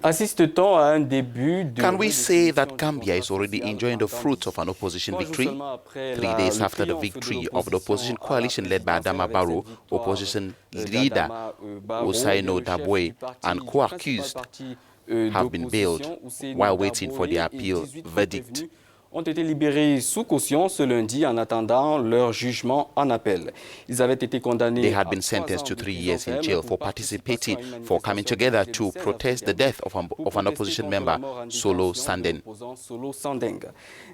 Assiste-t-on à un début de Can we say that Gambia is already enjoying the fruits of an opposition victory? 3 days after the victory of the opposition coalition led by Adama Barrow, opposition leader Ousainou Darboe and co-accused have been bailed while waiting for the appeal verdict. Ont été libérés sous caution ce lundi en attendant leur jugement en appel. Ils avaient été condamnés. They had been sentenced to 3 years in jail for participating, for coming together to protest the death of an opposition member, Solo Sandeng.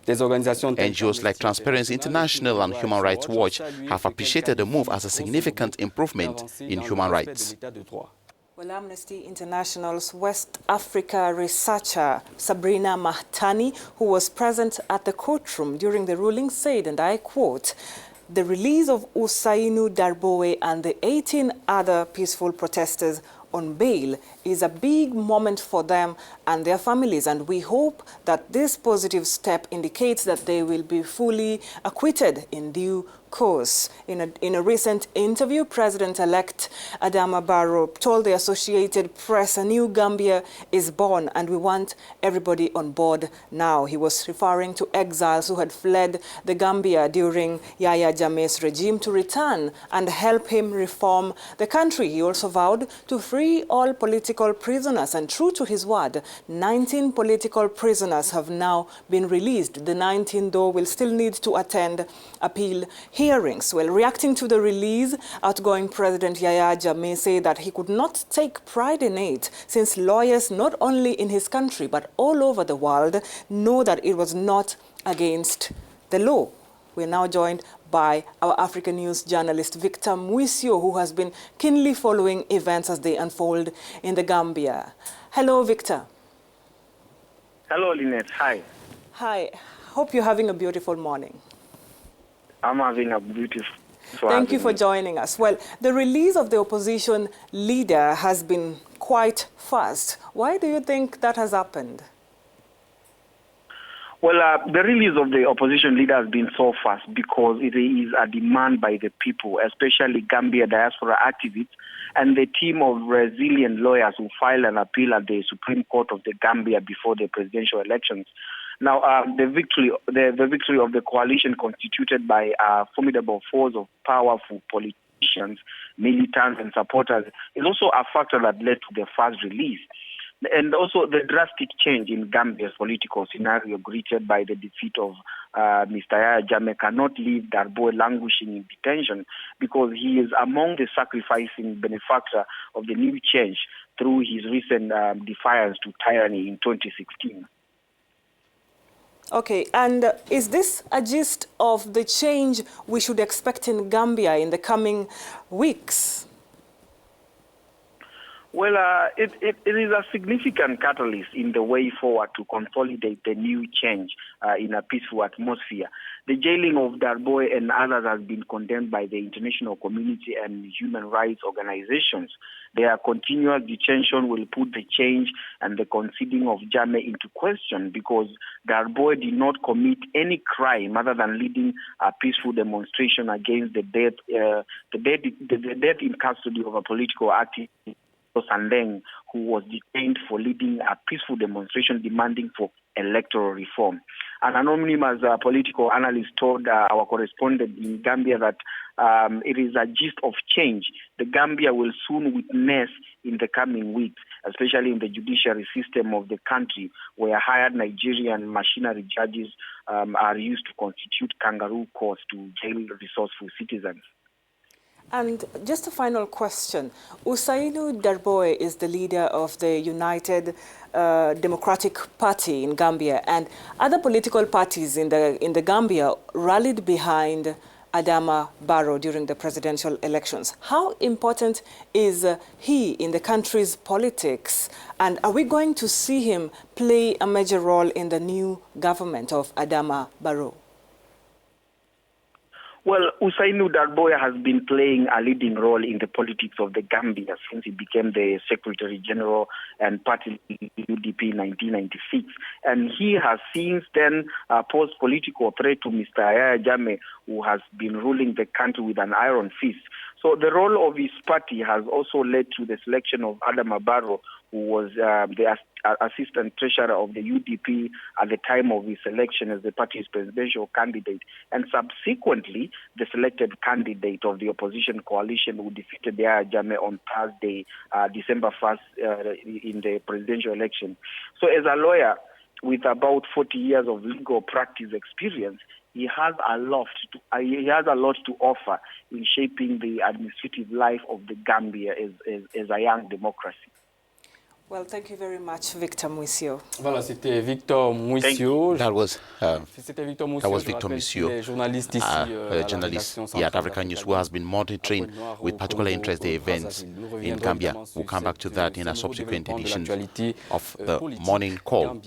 NGOs like Transparency International and Human Rights Watch have appreciated the move as a significant improvement in human rights. Well, Amnesty International's West Africa researcher Sabrina Mahtani, who was present at the courtroom during the ruling, said, and I quote, "The release of Ousainou Darboe and the 18 other peaceful protesters on bail is a big moment for them and their families, and we hope that this positive step indicates that they will be fully acquitted in due course." In a recent interview, President-elect Adama Barrow told the Associated Press, "A new Gambia is born and we want everybody on board now." He was referring to exiles who had fled the Gambia during Yahya Jammeh's regime to return and help him reform the country. He also vowed to free all political prisoners, and true to his word, 19 political prisoners have now been released. The 19, though, will still need to attend appeal hearings. Well, reacting to the release, outgoing President Yahya Jammeh said that he could not take pride in it, since lawyers not only in his country but all over the world know that it was not against the law. We're now joined by our Africanews journalist Victor Muisio, who has been keenly following events as they unfold in the Gambia. Hello, Victor. Hello, Lynette. Hi. Hi. Hope you're having a beautiful morning. I'm having a beautiful... Thank you for joining us. Well, the release of the opposition leader has been quite fast. Why do you think that has happened? Well, the release of the opposition leader has been so fast because it is a demand by the people, especially Gambia diaspora activists and the team of resilient lawyers who filed an appeal at the Supreme Court of the Gambia before the presidential elections. Now, the victory of the coalition, constituted by a formidable force of powerful politicians, militants, and supporters, is also a factor that led to the fast release. And also the drastic change in Gambia's political scenario greeted by the defeat of Mr. Yahya Jammeh cannot leave Darboe languishing in detention, because he is among the sacrificing benefactor of the new change through his recent defiance to tyranny in 2016. Okay, and is this a gist of the change we should expect in Gambia in the coming weeks? Well, it is a significant catalyst in the way forward to consolidate the new change in a peaceful atmosphere. The jailing of Darboe and others has been condemned by the international community and human rights organizations. Their continuous detention will put the change and the conceding of Jammeh into question, because Darboe did not commit any crime other than leading a peaceful demonstration against the death in custody of a political activist, Solo Sandeng, who was detained for leading a peaceful demonstration demanding for electoral reform. An anonymous political analyst told our correspondent in Gambia that it is a gist of change the Gambia will soon witness in the coming weeks, especially in the judiciary system of the country, where hired Nigerian machinery judges are used to constitute kangaroo courts to jail resourceful citizens. And just a final question. Ousainou Darboe is the leader of the United Democratic Party in Gambia, and other political parties in the Gambia rallied behind Adama Barrow during the presidential elections. How important is he in the country's politics, and are we going to see him play a major role in the new government of Adama Barrow? Well, Ousainou Darboe has been playing a leading role in the politics of the Gambia since he became the Secretary General and party UDP in 1996. And he has since then posed political threat to Mr. Yahya Jammeh, who has been ruling the country with an iron fist. So the role of his party has also led to the selection of Adama Barrow, who was the assistant treasurer of the UDP at the time of his election as the party's presidential candidate, and subsequently the selected candidate of the opposition coalition who defeated Yahya Jammeh on Thursday, December 1st, in the presidential election. So as a lawyer with about 40 years of legal practice experience, he has a lot to offer in shaping the administrative life of the Gambia as a young democracy. Well, thank you very much, Victor Muisio. Voilà, c'était Victor Muisio. That was Victor Muisio, a journalist here at Africanews who has been monitoring with particular interest the events in Gambia. We'll come back to that in a subsequent edition of the Morning Call.